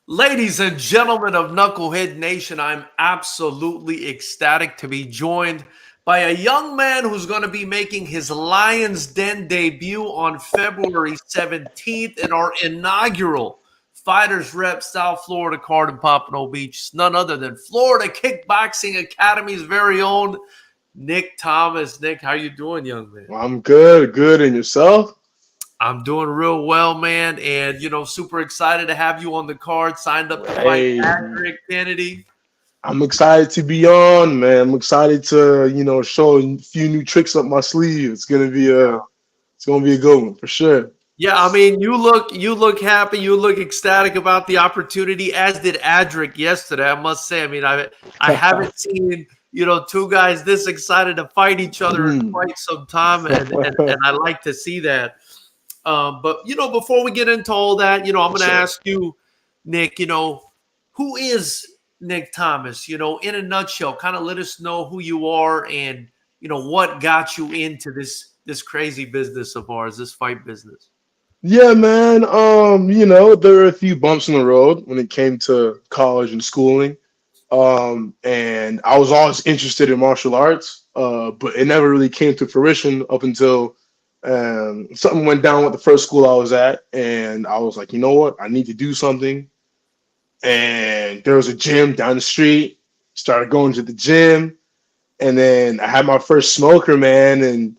Ladies and gentlemen of Knucklehead Nation, I'm absolutely ecstatic to be joined by a young man who's going to be making his Lions Den debut on February 17th in our inaugural FightersRep South Florida card in Pompano Beach. It's none other than Florida Kickboxing Academy's very own Nick Thomas. Nick, how you doing, young man? I'm good. And yourself? I'm doing real well, man, and super excited to have you on the card. Signed up to fight Hey, Patrick Kennedy. I'm excited to be on, man. I'm excited to, show a few new tricks up my sleeve. It's gonna be a good one for sure. Yeah, I mean, you look happy, you look ecstatic about the opportunity, as did Adric yesterday. I must say, I mean, I haven't seen two guys this excited to fight each other in quite some time, and I like to see that. But before we get into all that, I'm going to ask you, Nick, who is Nick Thomas? In a nutshell, kind of let us know who you are and what got you into this crazy business of ours, this fight business. Yeah, man. There were a few bumps in the road when it came to college and schooling. And I was always interested in martial arts, but it never really came to fruition up until something went down with the first school I was at, and I was like, you know what? I need to do something. And there was a gym down the street. Started going to the gym, and then I had my first smoker, man. And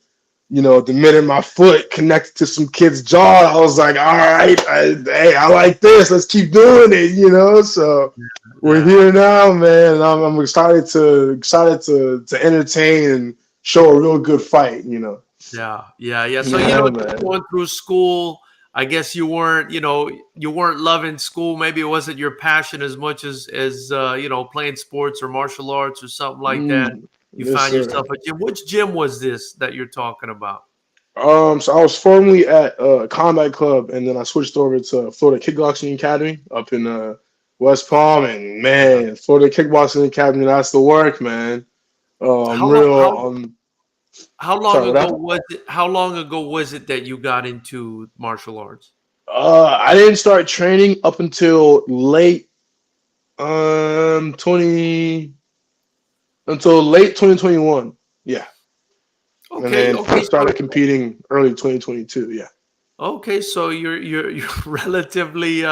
the minute my foot connected to some kid's jaw, I was like, all right, hey, I like this. Let's keep doing it. So we're here now, man. And I'm excited to entertain and show a real good fight. Yeah. So Yeah, you're man. going through school. I guess you weren't loving school. Maybe it wasn't your passion as much as playing sports or martial arts or something like that. You Yes, found sir. yourself at gym. Which gym was this that you're talking about? So I was formerly at Combat Club, and then I switched over to Florida Kickboxing Academy up in West Palm. And man, Florida Kickboxing Academy, that's the work, man. I'm How long? real. How long Sorry, what ago happened? was it? How long ago was it that you got into martial arts? I didn't start training up until late 20 until late 2021. Yeah, and Okay, then okay, so started competing early 2022. Yeah, so you're relatively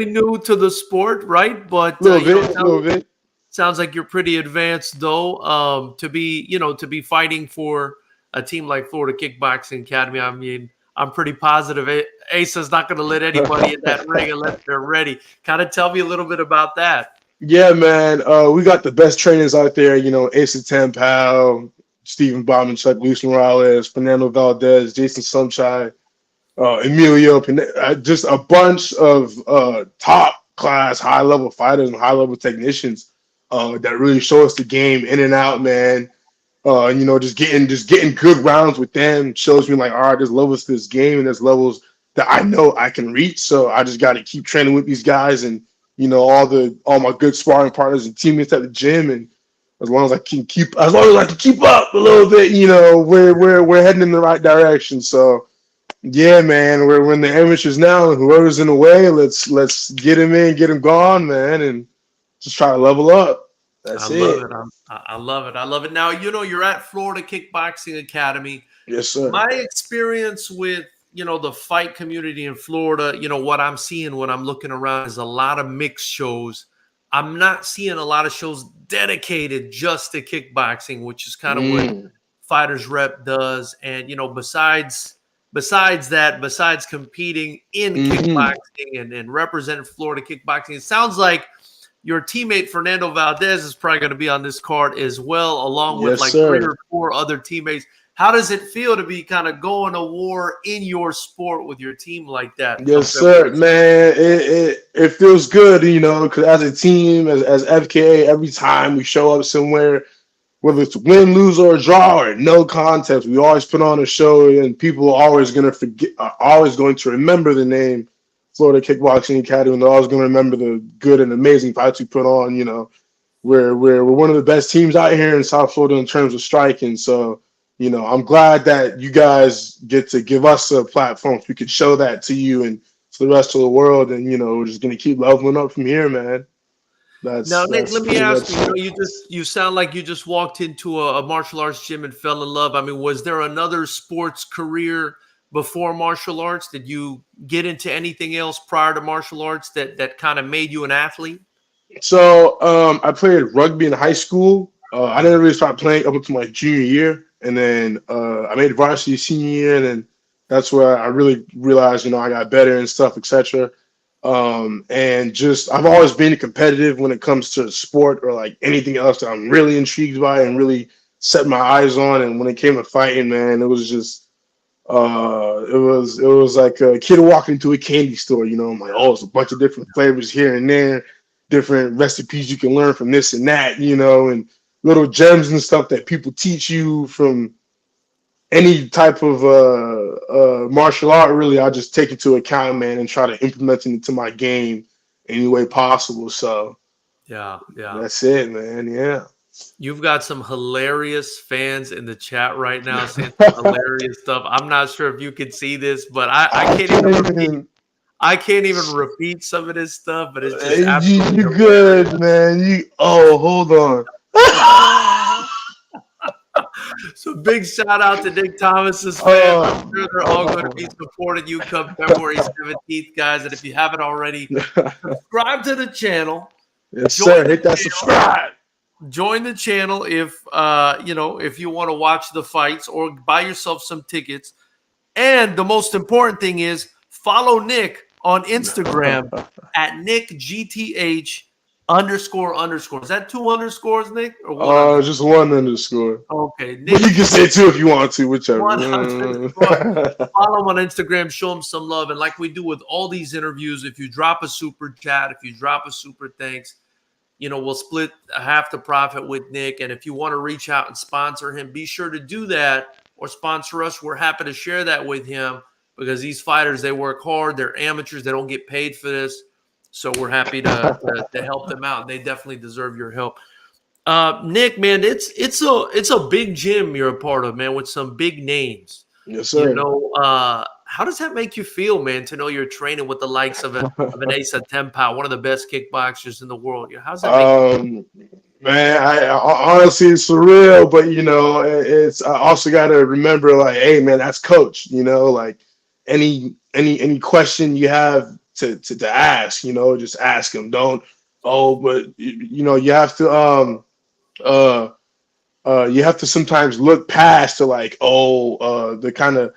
new to the sport, right? But a little bit, a little bit. sounds like you're pretty advanced though. To be fighting for a team like Florida Kickboxing Academy. I mean, I'm pretty positive Asa's not going to let anybody in that ring unless they're ready. Kind of tell me a little bit about that. Yeah, man. We got the best trainers out there. Asa Tampao, Stephen Bombachuk, Luis Morales, Fernando Valdez, Jason Sunshine, Emilio, just a bunch of top class, high level fighters and high level technicians that really show us the game in and out, man. Just getting good rounds with them shows me like, all right, there's levels to this game and there's levels that I know I can reach. So I just got to keep training with these guys and all my good sparring partners and teammates at the gym. And as long as I can keep up a little bit, we're heading in the right direction. So yeah, man, we're in the amateurs now, and whoever's in the way, let's get him in, get him gone, man, and just try to level up. I That's love it. it. I love it. I love it. Now, you're at Florida Kickboxing Academy. Yes, sir. My experience with, the fight community in Florida, what I'm seeing when I'm looking around is a lot of mixed shows. I'm not seeing a lot of shows dedicated just to kickboxing, which is kind of what Mm, FightersRep does. And, besides competing in hmm. kickboxing and representing Florida kickboxing, it sounds like your teammate Fernando Valdez is probably going to be on this card as well, along with Yes, like three sir. or four other teammates. How does it feel to be kind of going to war in your sport with your team like that come Yes, sir, February? man. It feels good, because as a team, as FKA, every time we show up somewhere, whether it's win, lose, or draw, or no contest, we always put on a show, and people are always gonna forget, are always going to remember the name Florida Kickboxing Academy, and they're always gonna remember the good and amazing fights we put on. We're one of the best teams out here in South Florida in terms of striking. So, I'm glad that you guys get to give us a platform so we could show that to you and to the rest of the world, and we're just gonna keep leveling up from here, man. Now, Nick, That's let me pretty ask much you. You sound like you just walked into a martial arts gym and fell in love. I mean, was there another sports career before martial arts? Did you get into anything else prior to martial arts that kind of made you an athlete? So I played rugby in high school. I didn't really start playing up until my junior year, and then I made varsity senior year, and then that's where I really realized, I got better and stuff, etc. And just I've always been competitive when it comes to sport or like anything else that I'm really intrigued by and really set my eyes on. And when it came to fighting, man, it was just it was like a kid walking into a candy store. I'm like, oh, it's a bunch of different flavors here and there, different recipes you can learn from this and that, and little gems and stuff that people teach you from any type of martial art. Really, I just take into account, man, and try to implement it into my game any way possible. So Yeah, yeah. that's it, man. Yeah. You've got some hilarious fans in the chat right now saying some hilarious stuff. I'm not sure if you can see this, but I can't even repeat some of this stuff, but it's just absolutely You hilarious. good, man. Hold on. So big shout out to Nick Thomas's fans. I'm sure they're all going to be supporting you come February 17th, guys. And if you haven't already, subscribe to the channel. Yes, sir. Hit that subscribe. Join the channel if if you want to watch the fights or buy yourself some tickets. And the most important thing is follow Nick on Instagram at NickGTH __. Is that 2 underscores, Nick? Or one just 1 underscore. Okay. Nick, But you can say 2 if you want to, whichever. Follow him on Instagram, show him some love. And like we do with all these interviews, if you drop a super chat, if you drop a super thanks, we'll split half the profit with Nick. And if you want to reach out and sponsor him, be sure to do that, or sponsor us. We're happy to share that with him, because these fighters, they work hard. They're amateurs. They don't get paid for this. So we're happy to help them out. They definitely deserve your help. Nick, man, it's a big gym you're a part of, man, with some big names. Yes, sir. How does that make you feel, man, to know you're training with the likes of an Asa Tempao, one of the best kickboxers in the world? How's that make you feel? Man, I honestly, it's surreal, but it's I also got to remember, like, hey, man, that's coach. Like any question you have to ask, just ask him. Don't but you have to you have to sometimes look past to like the kind of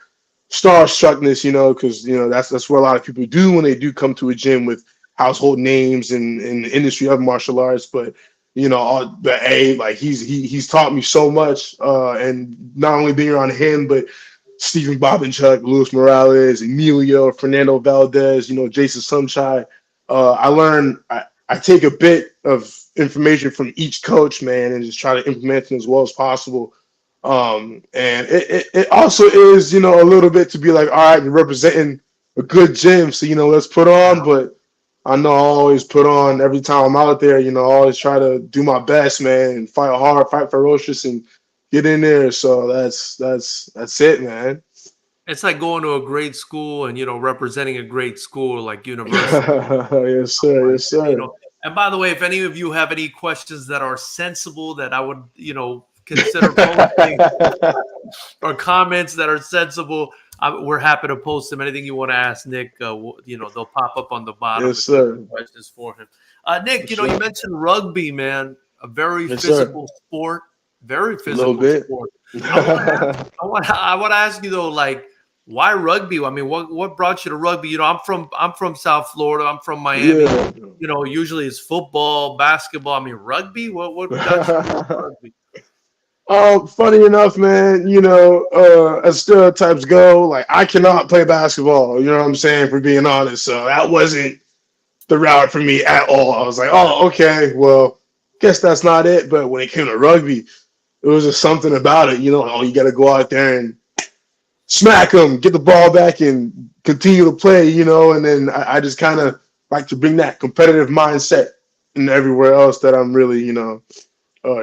starstruckness, because that's what a lot of people do when they do come to a gym with household names in the industry of martial arts. But like he's taught me so much, and not only being around him, but Stephen Bobinchuk, Luis Morales, Emilio, Fernando Valdez, Jason Sunshine. I take a bit of information from each coach, man, and just try to implement it as well as possible. And it also is, a little bit to be like, all right, you're representing a good gym, so let's put on. But I know I always put on every time I'm out there. I always try to do my best, man, and fight hard, fight ferocious, and get in there. So that's it, man. It's like going to a great school and representing a great school like university. Yes, sir. Yes, sir. And by the way, if any of you have any questions that are sensible that I would consider posting, or comments that are sensible, we're happy to post them. Anything you want to ask Nick, they'll pop up on the bottom. Yes, sir. Questions for him. Nick, you mentioned rugby, man, a very physical sport, very physical sport. I want to ask you though, like, why rugby? I mean, what brought you to rugby? I'm from South Florida. I'm from Miami. Yeah. Usually it's football, basketball. I mean, rugby. What got you to rugby? Funny enough, man, as stereotypes go, like I cannot play basketball, you know what I'm saying, for being honest. So that wasn't the route for me at all. I was like, oh, okay, well, guess that's not it. But when it came to rugby, it was just something about it, you got to go out there and smack them, get the ball back and continue to play, and then I just kind of like to bring that competitive mindset in everywhere else that I'm really,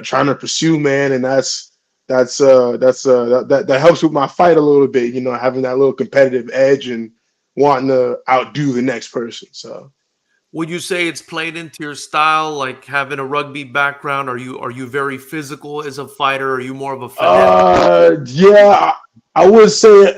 trying to pursue, man. And that helps with my fight a little bit, having that little competitive edge and wanting to outdo the next person. So. Would you say it's played into your style, like having a rugby background? Are you very physical as a fighter? Or are you more of a finesse? Yeah, I would say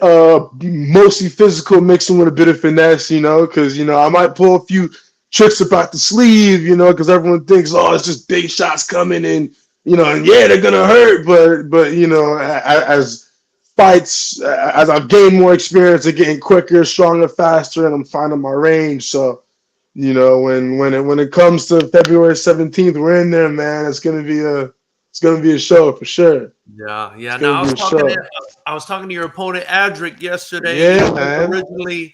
mostly physical, mixing with a bit of finesse, because I might pull a few tricks about the sleeve, because everyone thinks, oh, it's just big shots coming in, and yeah, they're gonna hurt, but as fights, as I've gained more experience, they're getting quicker, stronger, faster, and I'm finding my range. So. When it comes to February 17th, we're in there, man. It's gonna be a show for sure. Yeah, It's yeah. gonna Now be a show. I was talking to your opponent Adric yesterday. Yeah, He's man. originally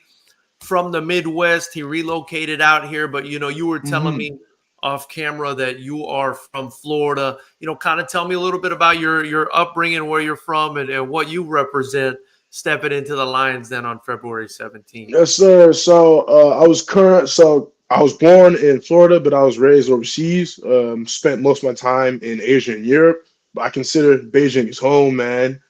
from the Midwest. He relocated out here, but you were telling Hmm. me off camera that you are from Florida. Kind of tell me a little bit about your upbringing, where you're from, and what you represent stepping into the Lions then on February 17th. Yes, sir. So I was born in Florida, but I was raised overseas. Spent most of my time in Asia and Europe. But I consider Beijing as home, man.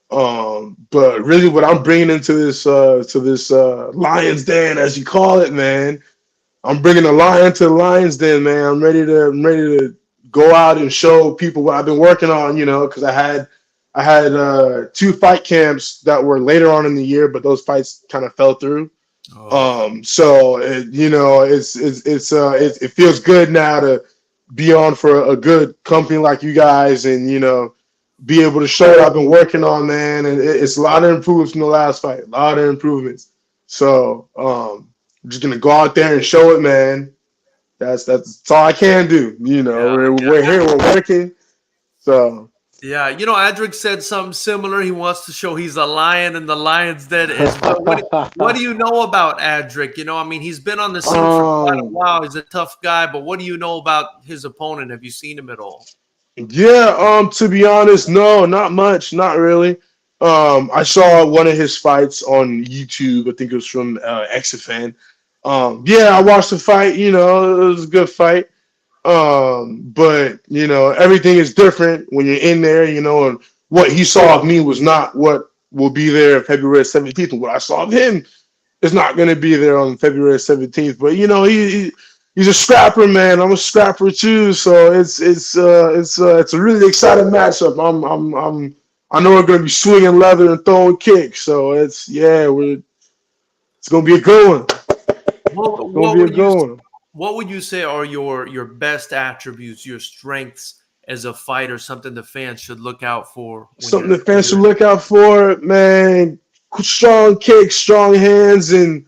But really, what I'm bringing into this Lions Den, as you call it, man. I'm bringing a lion to the Lions Den, man. I'm ready to go out and show people what I've been working on, because I had two fight camps that were later on in the year, but those fights kind of fell through. Oh, So it feels good now to be on for a good company like you guys, and be able to show what I've been working on, man. And it's a lot of improvements from the last fight, a lot of improvements. So I'm just gonna go out there and show it, man. That's all I can do. yeah, We're here, we're working. So yeah. Adric said something similar. He wants to show he's a lion and the lion's dead as well. What do you know about Adric? He's been on the scene for quite a um while. He's a tough guy, but what do you know about his opponent? Have you seen him at all? yeah, to be honest, no, not much, not really. I saw one of his fights on YouTube. I think it was from XFN. Yeah, I watched the fight. It was a good fight. But everything is different when you're in there, and what he saw of me was not what will be there February 17th. And what I saw of him is not going to be there on February 17th. But he's a scrapper, man. I'm a scrapper too. So it's a really exciting matchup. I know we're going to be swinging leather and throwing kicks. So it's going to be a good one. What, It's going what to be a would you good one. what would you say are your best attributes, your strengths as a fighter, something the fans should look out for when Something the when fans should you're look out for, man. Strong kicks, strong hands, and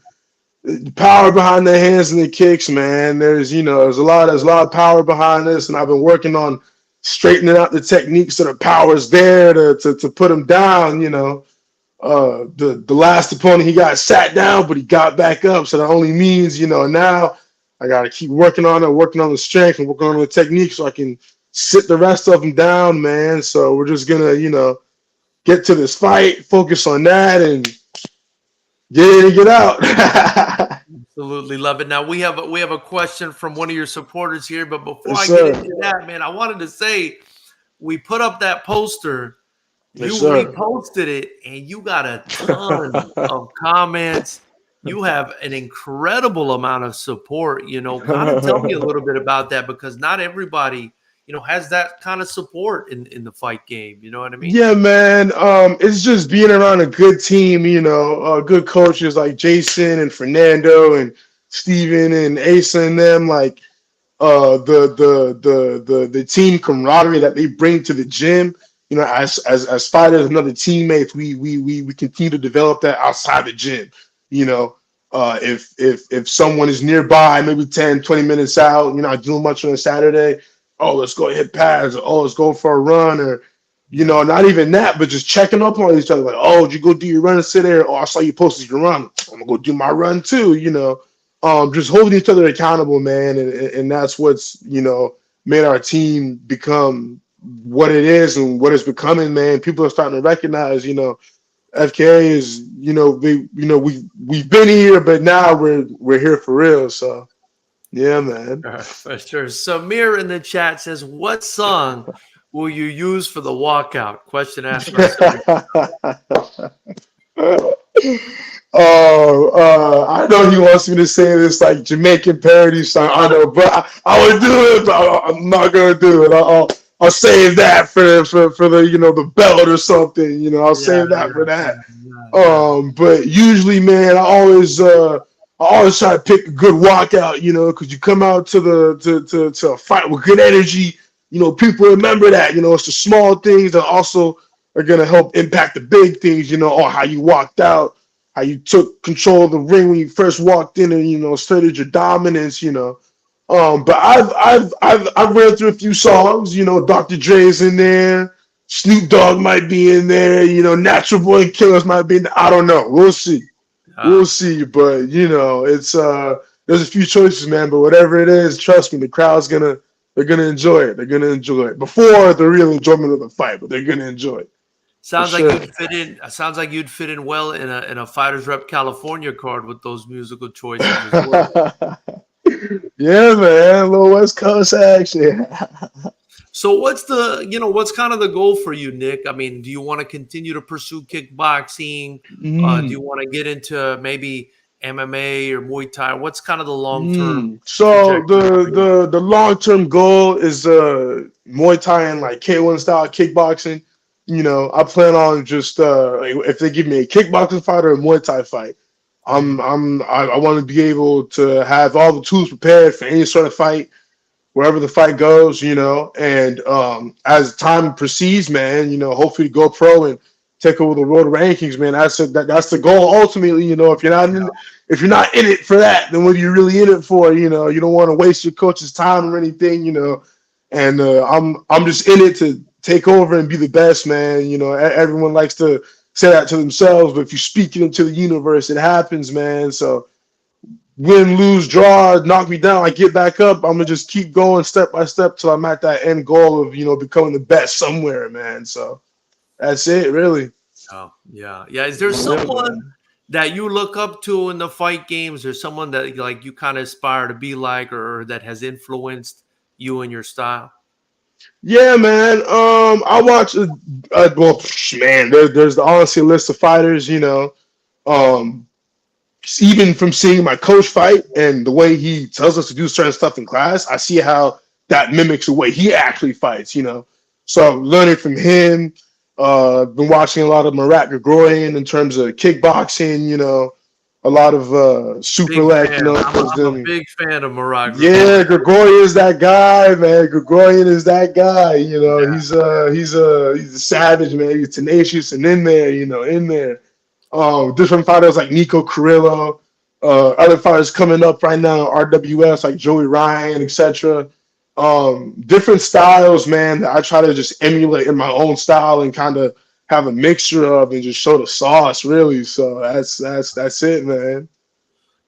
the power behind the hands and the kicks, man. There's a lot of power behind this, and I've been working on straightening out the techniques so the power's there to put him down. The last opponent, he got sat down, but he got back up. So that only means, now I got to keep working on it, working on the strength and working on the technique so I can sit the rest of them down, man. So we're just gonna, get to this fight, focus on that, and get in and get out. absolutely love it. Now we have a question from one of your supporters here, but before Yes, I get sir. into that, man, I wanted to say we put up that poster. Yes, You sir. reposted it, and you got a ton of comments. You have an incredible amount of support. Kind of tell me a little bit about that because not everybody, has that kind of support in the fight game. You know what I mean? Yeah, man. It's just being around a good team, good coaches like Jason and Fernando and Steven and Asa and them, like the team camaraderie that they bring to the gym. As fighters and other teammates, we continue to develop that outside the gym. If someone is nearby, maybe 10, 20 minutes out, you're not doing much on a Saturday. Oh, let's go hit pads. Or, oh, let's go for a run. Or Yeah. not even that, but just checking up on each other. Like, oh, did you go do your run and sit there? Oh, I saw you posted your run. I'm gonna go do my run too. Just holding each other accountable, man, and that's what's made our team become what it is and what it's becoming, man. People are starting to recognize, FKA is, we've been here, but now we're here for real. So yeah, man. For sure. Samir in the chat says, "What song will you use for the walkout?" Question asked by Samir. I know he wants me to say this like Jamaican parody song. I know, but I would do it, but I'm not gonna do it. I'll save that for the the belt or something. I'll Yeah, save that for yeah, that. yeah. But usually, man, I always try to pick a good walkout, because you come out to a fight with good energy. People remember that. It's the small things that also are gonna help impact the big things. Or how you walked out, how you took control of the ring when you first walked in, and asserted your dominance. But I've read through a few songs. Dr. Dre's in there. Snoop Dogg might be in there. Natural Boy Killers might be in there. I don't know. We'll see. We'll Yeah. see. But it's there's a few choices, man. But whatever it is, trust me, the crowd's gonna enjoy it. They're gonna enjoy it before the real enjoyment of the fight, but they're gonna enjoy it for Sounds like sure. you'd fit in. Sounds like you'd fit in well in a Fighters Rep California card with those musical choices as well. Yeah, man. A little West Coast action. So what's kind of the goal for you, Nick? I mean, do you want to continue to pursue kickboxing? Do you Mm. want to get into maybe MMA or Muay Thai? What's kind of the long term So trajectory the for you? the long term goal is Muay Thai and like K1 style kickboxing. I plan on just like, if they give me a kickboxing fight or a Muay Thai fight, Mhm. I want to be able to have all the tools prepared for any sort of fight wherever the fight goes, and as time proceeds, man, hopefully go pro and take over the world rankings, man. That's the goal ultimately. If you're not in it for that, then what are you really in it for? You don't want to waste your coach's time or anything, And I'm just in it to take over and be the best, man. Everyone likes to say that to themselves, but if you speak it into the universe, it happens, man. So win, lose, draw, knock me down, I get back up. I'm gonna just keep going step by step till I'm at that end goal of becoming the best somewhere, man. So that's it, really. Oh, yeah, yeah. Is there Yeah, someone man. that you look up to in the fight games, or someone that like you kind of aspire to be like, or that has influenced you and your style? Yeah, man. I watch. Well, man, there's the honestly list of fighters. Um, even from seeing my coach fight and the way he tells us to do certain stuff in class, I see how that mimics the way he actually fights. So I'm learning from him. Been watching a lot of Marat Grigorian in terms of kickboxing. A lot of super Big leg. fan. Towards I'm a them. big fan of Murat Yeah, Grigorian. Gregorian is that guy, man. Gregorian is that guy. Yeah. He's a savage, man. He's tenacious and in there, in there. Different fighters like Nico Carrillo, other fighters coming up right now, RWS like Joey Ryan, etc. Different styles, man, that I try to just emulate in my own style and kind of have a mixture of and just show the sauce, really. So that's it, man.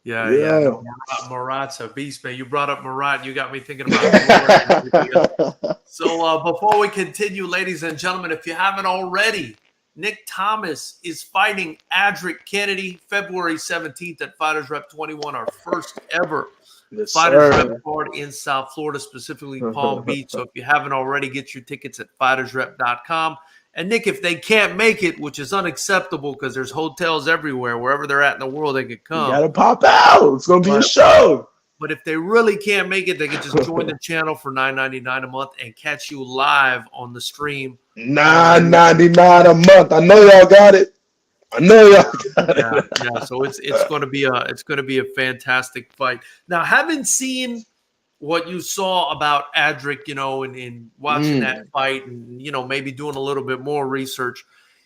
Yeah, yeah. Yeah. No, Murat's a beast, man. You brought up Murat. You got me thinking about glory and everything else. So before we continue, ladies and gentlemen, if you haven't already, Nick Thomas is fighting Adric Kennedy February 17th at Fighters Rep 21, our first ever Yes, Fighters Rep sir. card in South Florida, specifically Palm Beach. So if you haven't already, get your tickets at FightersRep.com. And Nick, if they can't make it, which is unacceptable because there's hotels everywhere, wherever they're at in the world, they could You come. gotta pop out. It's gonna be a But show. but if they really can't make it, they can just join the channel for $9.99 a month and catch you live on the stream Nine on ninety nine a month. I know y'all got it. I know y'all got yeah, it. yeah. So it's going to be a fantastic fight. Now, having seen what you saw about Adric, in watching that Mm, fight and maybe doing a little bit more research,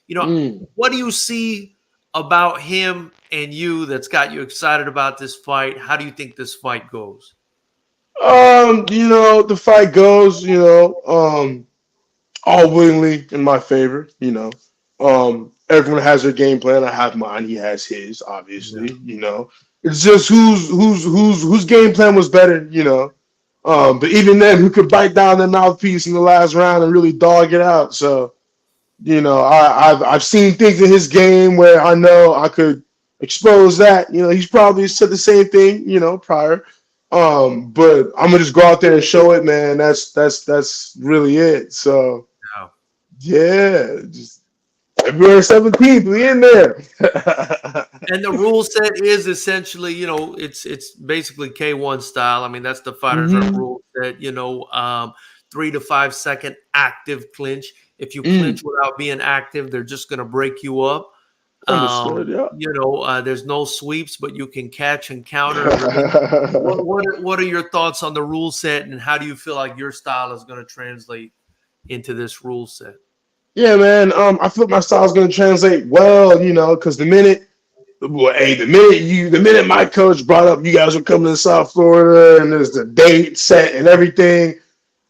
mm. what do you see about him and you that's got you excited about this fight? How do you think this fight goes? The fight goes, all willingly in my favor. Everyone has their game plan. I have mine. He has his, Yeah. obviously. It's just whose game plan was better. But even then, who could bite down the mouthpiece in the last round and really dog it out? So, I've seen things in his game where I know I could expose that. He's probably said the same thing, prior. But I'm gonna just go out there and show it, man. That's really it. So Yeah. yeah, just February 17th, we in there. And the rule set is essentially, it's basically K1 style. I mean, that's the fighters rep Mm-hmm. rule set. 3 to 5 second active clinch. If you Mm. clinch without being active, they're just going to break you up. Understood. Yeah. There's no sweeps, but you can catch and counter and release. What are your thoughts on the rule set, and how do you feel like your style is going to translate into this rule set? Yeah, man. I feel like my style is going to translate well, because the minute my coach brought up you guys were coming to South Florida and there's the date set and everything,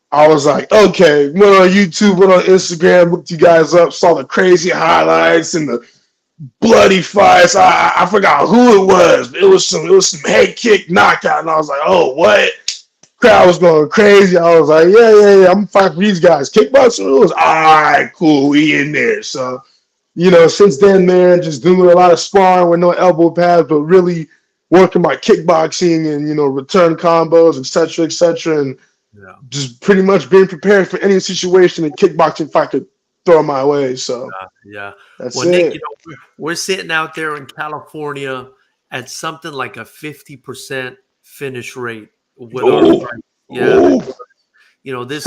I was like, okay, went on YouTube, went on Instagram, looked you guys up, saw the crazy highlights and the bloody fights. I forgot who it was, but it was some head kick knockout, and I was like, oh, what? Crowd was going crazy. I was like, yeah, I'm fighting for these guys. Kickboxing rules, all right, cool, we in there. So, since then, man, just doing a lot of sparring with no elbow pads, but really working my kickboxing and return combos, etc., and Yeah. just pretty much being prepared for any situation a kickboxing fight could throw my way. So Yeah. that's Well, Nick, it. we're sitting out there in California at something like a 50% finish rate with our Oh, fight. Yeah. oh. This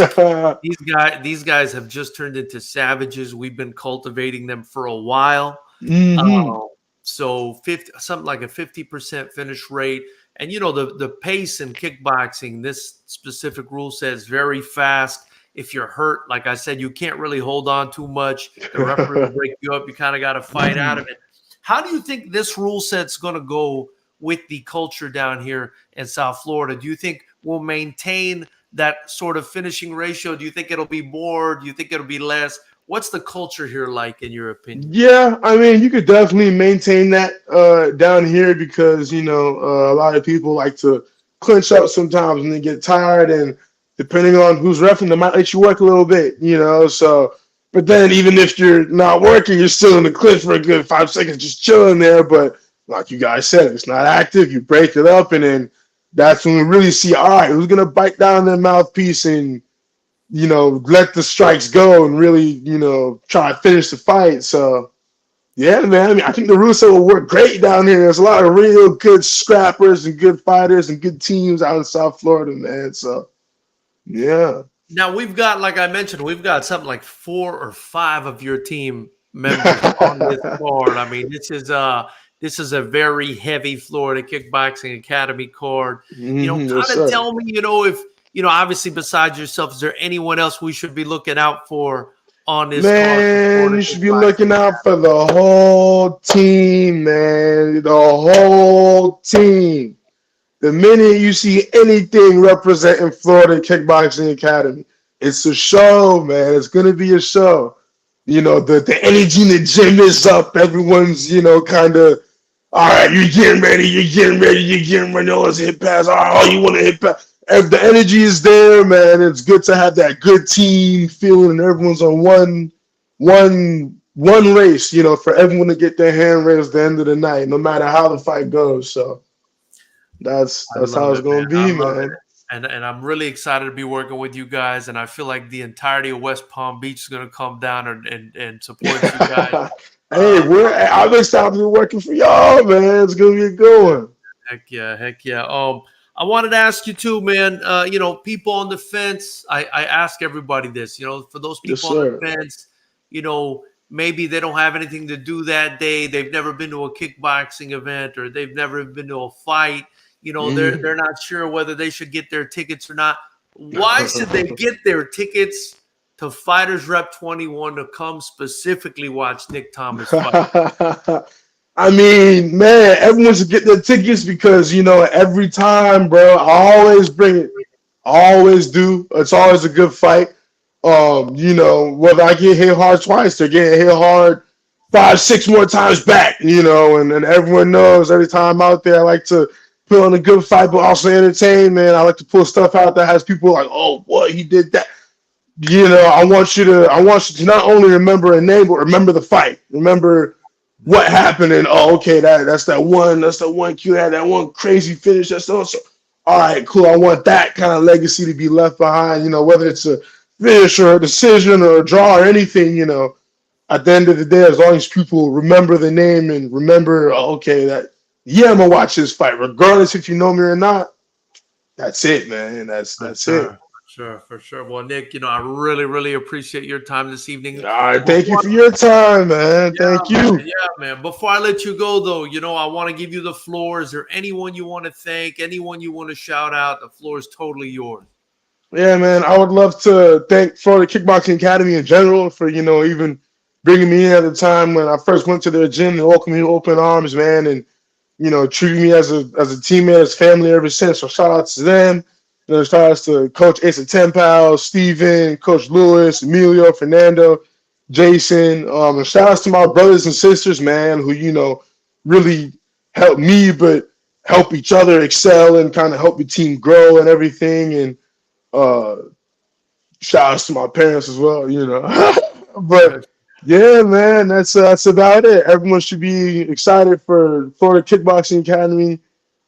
these guys have just turned into savages. We've been cultivating them for a while. Mm-hmm. So 50, something like a 50% finish rate. And the pace in kickboxing, this specific rule says very fast. If you're hurt, like I said, you can't really hold on too much. The referee will break you up. You kind of got to fight out of it. How do you think this rule set's going to go with the culture down here in South Florida? Do you think we'll maintain that sort of finishing ratio? Do you think it'll be more? Do you think it'll be less? What's the culture here like, in your opinion? Yeah, I mean, you could definitely maintain that down here because, a lot of people like to clinch up sometimes when they get tired, and depending on who's reffing, they might let you work a little bit, so, but then even if you're not working, you're still in the clinch for a good 5 seconds, just chilling there. But like you guys said, it's not active. You break it up, and then that's when we really see, all right, who's going to bite down their mouthpiece and let the strikes go and really, try to finish the fight. So, yeah, man. I mean, I think the Russo will work great down here. There's a lot of real good scrappers and good fighters and good teams out in South Florida, man. So, yeah. Now we've got, like I mentioned, we've got something like 4 or 5 of your team members on this card. I mean, this is a very heavy Florida Kickboxing Academy card. Yes, Kind sir. of tell me, if obviously besides yourself, is there anyone else we should be looking out for on this card? Man, you should be looking out for the whole team, man. The whole team. The minute you see anything representing Florida Kickboxing Academy, it's a show, man. It's gonna be a show. The energy in the gym is up. Everyone's, kind of, all right, you're getting ready. Oh, let's hit pass. All right, oh, you want to hit pass. If the energy is there, man, it's good to have that good team feeling, and everyone's on one race, for everyone to get their hand raised at the end of the night, no matter how the fight goes. So that's how it's going to be, man. And I'm really excited to be working with you guys. And I feel like the entirety of West Palm Beach is going to come down and support you guys. Hey, I'm excited to be working for y'all, man. It's going to be a good one. Heck yeah. I wanted to ask you too, man. People on the fence. I ask everybody this. For those people on the fence, maybe they don't have anything to do that day. They've never been to a kickboxing event, or they've never been to a fight. They're not sure whether they should get their tickets or not. Why should they get their tickets to FightersRep 21 to come specifically watch Nick Thomas fight? I mean, man, everyone should get their tickets because, every time, bro, I always bring it. I always do. It's always a good fight. Whether I get hit hard twice, they're getting hit hard 5-6 more times back, and everyone knows every time I'm out there, I like to put on a good fight, but also entertain, man. I like to pull stuff out that has people like, oh, what, he did that. I want you to not only remember a name, but remember the fight. Remember what happened, and okay, that's that one Q had that one crazy finish. That's also all right, cool. I want that kind of legacy to be left behind. Whether it's a finish or a decision or a draw or anything. at the end of the day, as long as people remember the name and remember, oh, okay, that I'm gonna watch this fight, regardless if you know me or not. That's it, man. That's it. For sure. Well, Nick, I really, really appreciate your time this evening. All right, thank you Before, for your time, man. yeah, Thank you. yeah, man. Before I let you go, though, I want to give you the floor. Is there anyone you want to thank? Anyone you want to shout out? The floor is totally yours. Yeah, man. I would love to thank Florida Kickboxing Academy in general for, even bringing me in at the time when I first went to their gym and welcomed me with open arms, man, and treating me as a teammate, as family ever since. So shout out to them. Shout outs to Coach Ace of 10 Pals, Steven, Coach Lewis, Emilio, Fernando, Jason. And shout outs to my brothers and sisters, man, who, really help me, but help each other excel and kind of help the team grow and everything. And uh, shout outs to my parents as well, But yeah, man, that's about it. Everyone should be excited for Florida Kickboxing Academy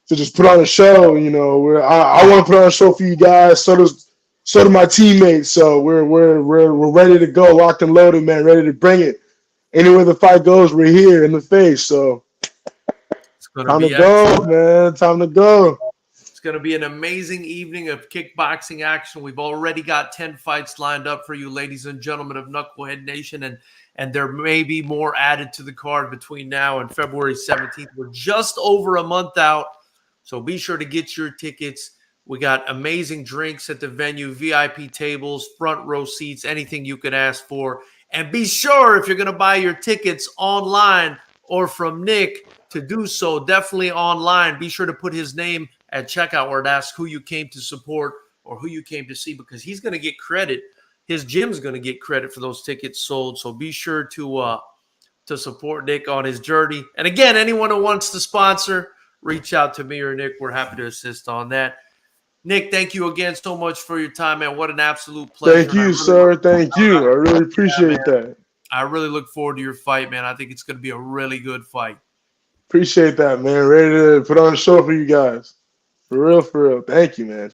to just put on a show. Where I want to put on a show for you guys. So do my teammates. So we're ready to go, locked and loaded, man. Ready to bring it. Anywhere the fight goes, we're here in the face. So time to go, man. Time to go. It's going to be an amazing evening of kickboxing action. We've already got 10 fights lined up for you, ladies and gentlemen of Knucklehead Nation, and there may be more added to the card between now and February 17th. We're just over a month out, so be sure to get your tickets. We got amazing drinks at the venue, VIP tables, front row seats, anything you could ask for. And be sure, if you're going to buy your tickets online or from Nick, to do so definitely online. Be sure to put his name at checkout or ask who you came to support or who you came to see, because he's going to get credit. His gym's going to get credit for those tickets sold. So be sure to support Nick on his journey. And again, anyone who wants to sponsor, reach out to me or Nick. We're happy to assist on that. Nick, thank you again so much for your time, man. What an absolute pleasure. Thank you, sir. Thank you. I really appreciate that. I really look forward to your fight, man. I think it's going to be a really good fight. Appreciate that, man. Ready to put on a show for you guys. For real, for real. Thank you, man.